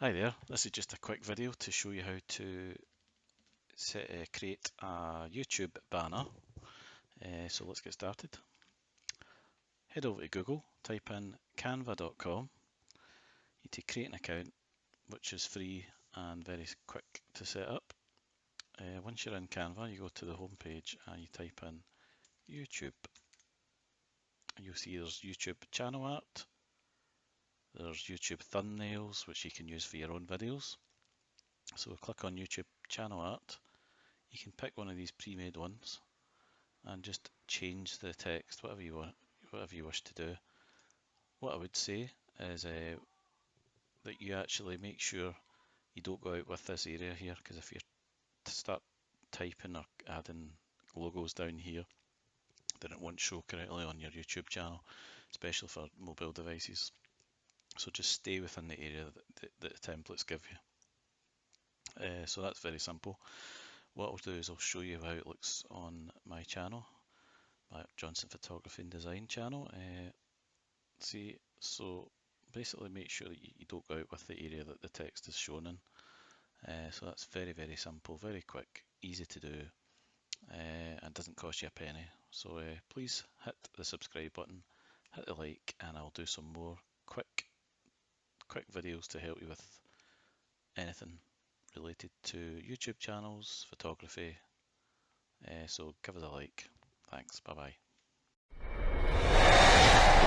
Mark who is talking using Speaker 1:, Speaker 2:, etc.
Speaker 1: Hi there, this is just a quick video to show you how to create a YouTube banner. So let's get started. Head over to Google, type in canva.com. You need to create an account, which is free and very quick to set up. Once you're in Canva, you go to the home page and you type in YouTube. You'll see there's YouTube channel art, there's YouTube thumbnails, which you can use for your own videos. So click on YouTube channel art. You can pick one of these pre-made ones and just change the text, whatever you want, whatever you wish to do. What I would say is that you actually make sure you don't go out with this area here, because if you start typing or adding logos down here, then it won't show correctly on your YouTube channel, especially for mobile devices. So just stay within the area that the templates give you. So that's very simple. What I'll do is I'll show you how it looks on my channel, my Johnstone Photography and Design channel. So basically make sure that you don't go out with the area that the text is shown in. So that's very, very simple, very quick, easy to do, and doesn't cost you a penny. So please hit the subscribe button, hit the like, and I'll do some more quick videos to help you with anything related to YouTube channels, photography. So give us a like. Thanks, bye bye.